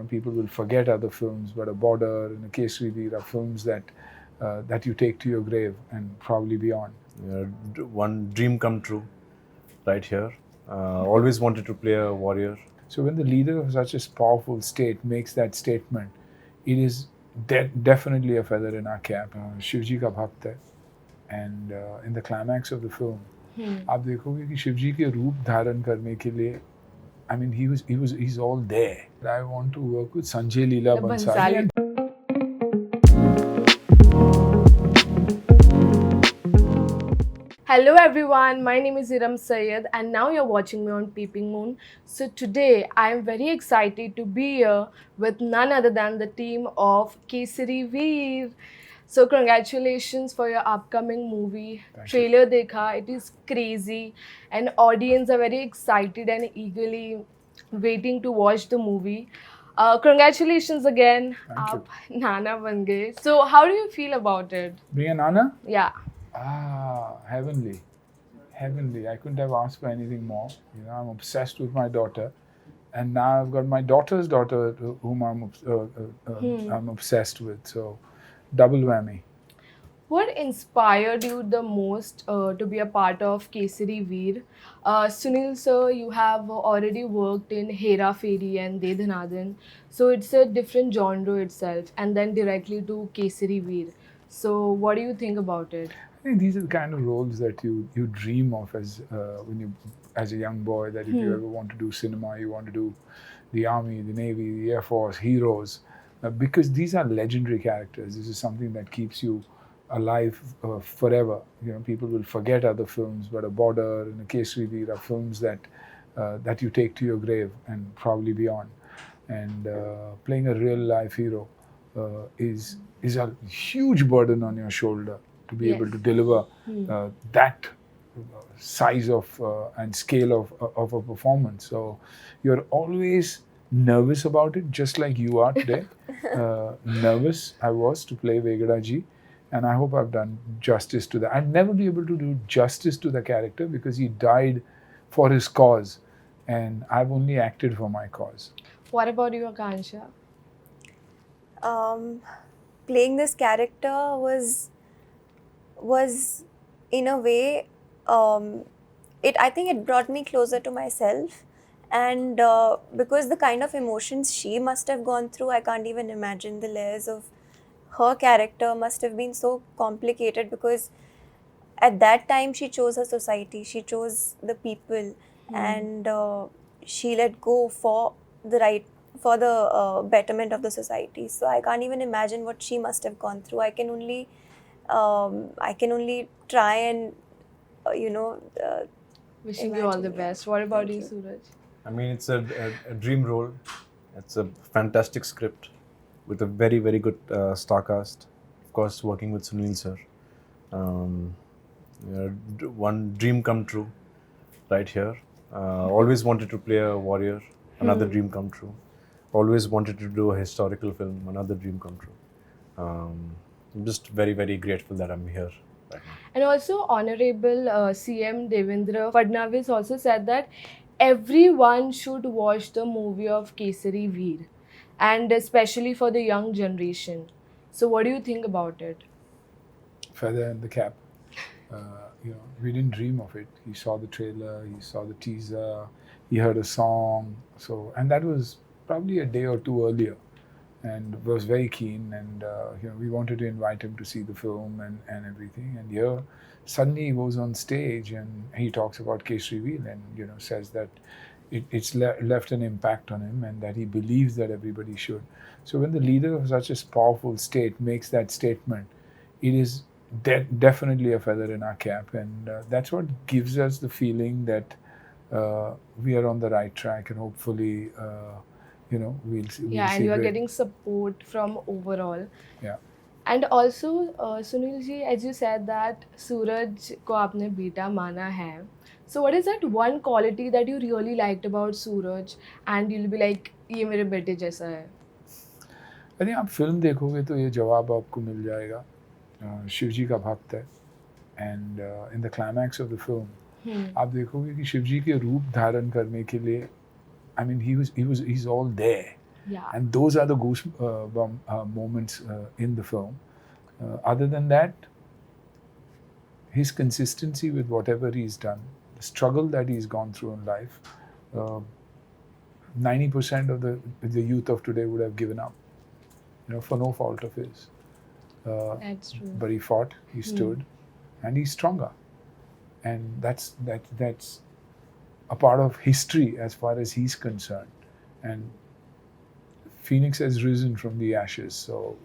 people will forget other films, but A Border and A Kesari Veer are films that you take to your grave and probably beyond. One dream come true right here. Always wanted to play a warrior. So when the leader of such a powerful state makes that statement, it is definitely a feather in our cap. Shivji ka bhakt hai, and in the climax of the film, आप देखोगे कि शिवजी के रूप धारण करने के लिए, I mean, he's all there. I want to work with Sanjay Leela Bhansali. Hello everyone, my name is Iram Sayed and now you're watching me on Peeping Moon. So today I am very excited to be here with none other than the team of Kesari Veer. So congratulations for your upcoming movie. Trailer dekha, it is crazy and audience are very excited and eagerly waiting to watch the movie. Congratulations again. Thank you. Nana ban gaye. So how do you feel about it? Being a Nana? Yeah. Heavenly. I couldn't have asked for anything more. I'm obsessed with my daughter, and now I've got my daughter's daughter, whom I'm obsessed with. So, double whammy. What inspired you the most to be a part of Kesari Veer? Sunil sir, you have already worked in Hera Fairy and De Dhanadan, so it's a different genre itself, and then directly to Kesari Veer. So, what do you think about it? I think these are the kind of roles that you dream of as a young boy. That if you ever want to do cinema, you want to do the army, the navy, the air force, heroes, because these are legendary characters. This is something that keeps you alive forever. People will forget other films, but A Border and A Kesari Veer are films that you take to your grave and probably beyond. And playing a real life hero is a huge burden on your shoulder to be able to deliver that size of and scale of a performance. So you're always nervous about it, just like you are today. Nervous I was to play Vegadaji, and I hope I've done justice to that. I'd never be able to do justice to the character because he died for his cause, and I've only acted for my cause. What about you, Akanksha? Playing this character was in a way, I think it brought me closer to myself, and because the kind of emotions she must have gone through, I can't even imagine. The layers of her character must have been so complicated, because at that time she chose her society, she chose the people, and she let go for the betterment of the society. So I can't even imagine what she must have gone through. I can only try and Wishing you all the best. What about you, Suraj? I mean, it's a dream role. It's a fantastic script with a very, very good star cast. Of course, working with Suniel sir. One dream come true right here. Always wanted to play a warrior. Another dream come true. Always wanted to do a historical film. Another dream come true. I'm just very, very grateful that I'm here right now. And also, Honorable CM Devendra Fadnavis also said that everyone should watch the movie of Kesari Veer, and especially for the young generation. So, what do you think about it? Feather in the cap. We didn't dream of it. He saw the trailer, he saw the teaser, he heard a song. And that was probably a day or two earlier, and was very keen. And we wanted to invite him to see the film and everything. And here, suddenly he goes on stage and he talks about Kesari Veer and says that it's left an impact on him and that he believes that everybody should. So when the leader of such a powerful state makes that statement, it is definitely a feather in our cap, and that's what gives us the feeling that we are on the right track, and hopefully we'll see. And you are getting support from overall. Yeah. And also, Sunil ji, as you said that Suraj ko aapne beta mana hai. So what is that one quality that you really liked about Suraj, and you'll be like, ये मेरे बेटे जैसा है? I think आप film देखोगे तो ये जवाब आपको मिल जाएगा. शिवजी का भक्त है, and in the climax of the film, आप देखोगे कि शिवजी के रूप धारण करने के लिए, I mean, he's all there. Yeah. And those are the moments in the film. Other than that, his consistency with whatever he's done, the struggle that he's gone through in life, 90% of the youth of today would have given up, for no fault of his. That's true. But he fought, he stood, and he's stronger. And that's a part of history as far as he's concerned. And Phoenix has risen from the ashes, so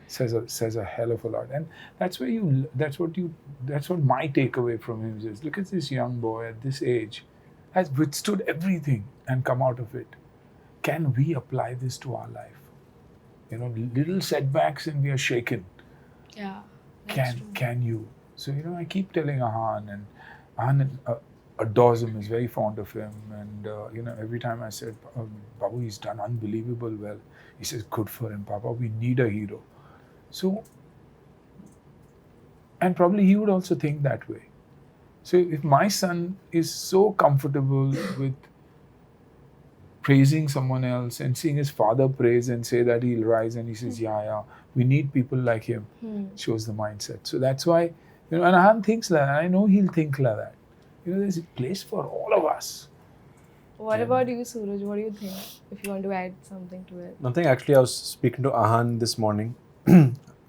says a hell of a lot. And that's what my takeaway from him is. Look at this young boy at this age, has withstood everything and come out of it. Can we apply this to our life? Little setbacks and we are shaken. Yeah. Can you? So I keep telling Ahan, and Ahan adores him, is very fond of him, and every time I said, Babu, he's done unbelievable well. He says, good for him, Papa. We need a hero. So, and probably he would also think that way. So if my son is so comfortable with praising someone else and seeing his father praise and say that he'll rise, and he says, yeah, we need people like him, shows the mindset. So that's why, and Ahan thinks like that. I know he'll think like that. There's a place for all of us. What about you, Suraj? What do you think? If you want to add something to it. Nothing. Actually, I was speaking to Ahan this morning.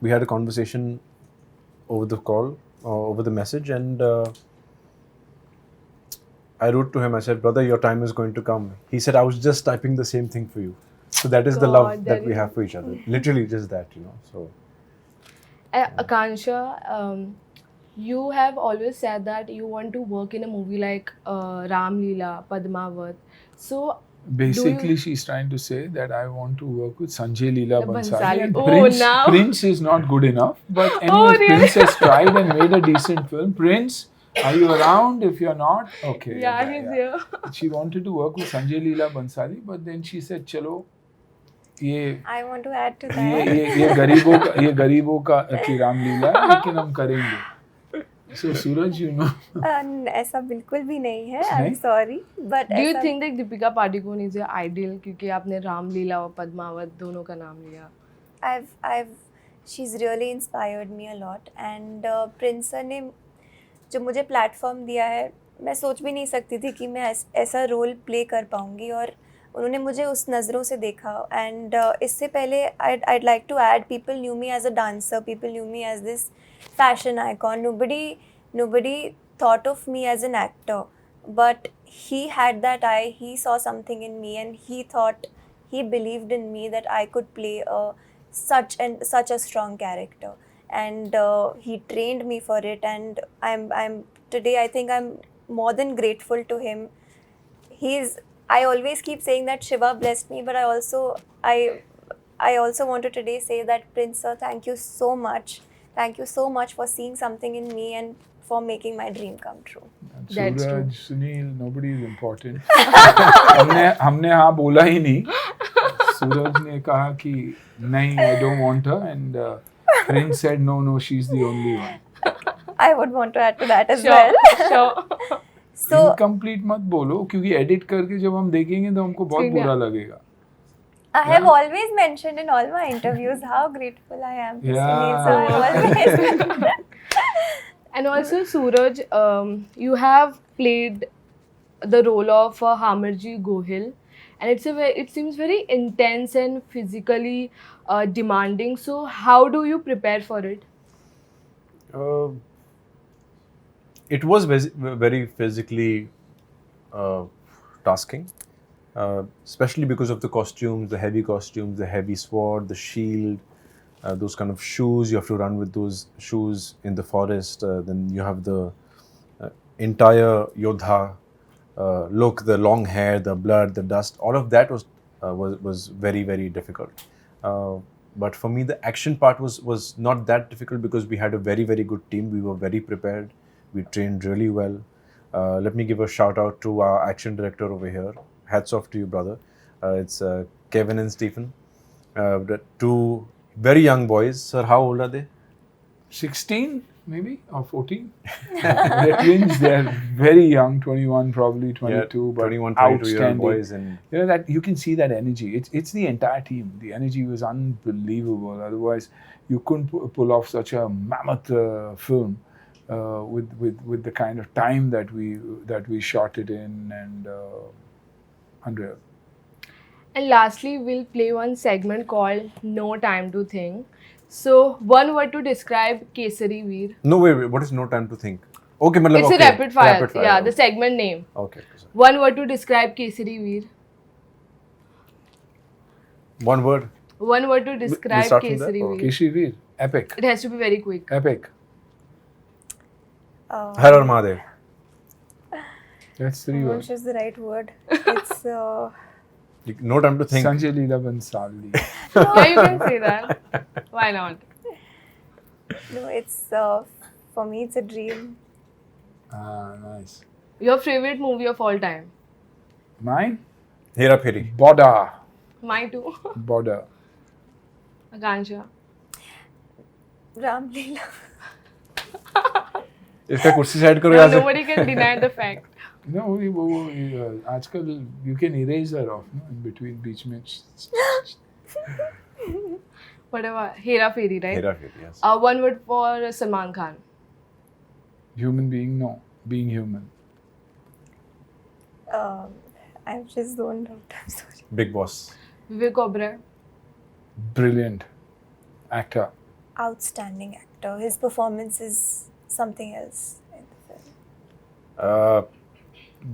We had a conversation over the call, over the message, and I wrote to him. I said, brother, your time is going to come. He said, I was just typing the same thing for you. So that is the love that we have for each other. Literally just that, So. Akanksha, you have always said that you want to work in a movie like Ram Leela, Padmavat. So basically, she's trying to say that I want to work with Sanjay Leela Bhansali. And Prince is not good enough. But anyway, really? Prince has tried and made a decent film. Prince, are you around? If you're not, okay. Yeah, he's here. She wanted to work with Sanjay Leela Bhansali, but then she said, chalo, I want to add to that. ये गरीबों की रामलीला है, लेकिन हम करेंगे. So Suraj, ऐसा बिल्कुल भी नहीं है. I'm sorry, but do you think that Deepika Padukone is your ideal क्योंकि आपने रामलीला और पद्मावत दोनों का नाम लिया? She's really inspired me a lot, and Prince sir ने जो मुझे प्लेटफॉर्म दिया है, मैं सोच भी नहीं सकती थी कि मैं ऐसा रोल प्ले कर पाऊँगी, और उन्होंने मुझे उस नज़रों से देखा. एंड इससे पहले I'd like to add, people knew me as a dancer, people knew me as this fashion icon. Nobody thought of me as an actor, but he had that eye. He saw something in me, and he believed in me that I could play such a strong character, and he trained me for it. And I'm today, I think I'm more than grateful to him. I always keep saying that Shiva blessed me, but I also want to today say that Prince sir, thank you so much. Thank you so much for seeing something in me and for making my dream come true. That's true. Suraj, Sunil, nobody is important. हमने हाँ बोला ही नहीं. Suraj ने कहा कि नहीं, I don't want her, and Prince said no, she's the only one. I would want to add to that as well. Sure. So incomplete मत बोलो, क्योंकि edit करके जब हम देखेंगे तो हमको बहुत बुरा लगेगा. I have always mentioned in all my interviews how grateful I am to Sunil sir. Always. And also, Suraj, you have played the role of Hamarji Gohil, and it seems very intense and physically demanding. So, how do you prepare for it? It was very physically tasking, especially because of the costumes, the heavy sword, the shield, those kind of shoes. You have to run with those shoes in the forest. Then you have the entire Yodha look, the long hair, the blood, the dust. All of that was very, very difficult. But for me, the action part was not that difficult because we had a very, very good team. We were very prepared. We trained really well. Let me give a shout out to our action director over here. Hats off to you, brother. It's Kevin and Stephen. Two very young boys. Sir, how old are they? 16? maybe, or 14. They're twins. They're very young, 21, probably 22, but 21, 22-year-old outstanding. boys. And You know that you can see that energy. It's the entire team. The energy was unbelievable. Otherwise, you couldn't pull off such a mammoth film with the kind of time that we shot it in, and unreal. And lastly, we'll play one segment called No Time to Think. So, one word to describe Kesari Veer. no, wait, what is no time to think? Okay, matlab, It's okay. a rapid fire. Rapid fire. Yeah, the segment name. Okay. Sorry. One word to describe Kesari Veer. One word. One word to describe start from there, Kesari or- Veer. Kesari Veer, epic, It has to be very quick. epic. Har Har Mahadev. That's 3 I'm not words. sure it's the right word. It's No time to think. Sanjay Leela Bansali. Yeah, you can say that. Why not? no, it's for me. It's a dream. Nice. Your favorite movie of all time? Mine? Hera Pheri. Border. Mine too. Border. Akanksha. Ram Leela. इसका कुर्सी side करो No, यहाँ से. nobody can deny the fact. No, आजकल you can erase her off, no? In between, बीच में. Whatever. Hera Pheri, right? Hera Pheri, yes. One word for Salman Khan. Human being, no. Being human. I've just zoned out. I'm sorry. Big boss. Vivek Oberoi. Brilliant actor. Outstanding actor. His performance is something else in the film.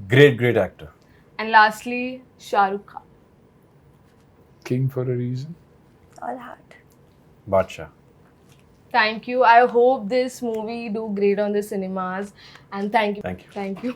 Great actor. And lastly, Shah Rukh Khan. King for a reason. All heart. Badshah. Thank you. I hope this movie do great on the cinemas. And thank you. Thank you. Thank you.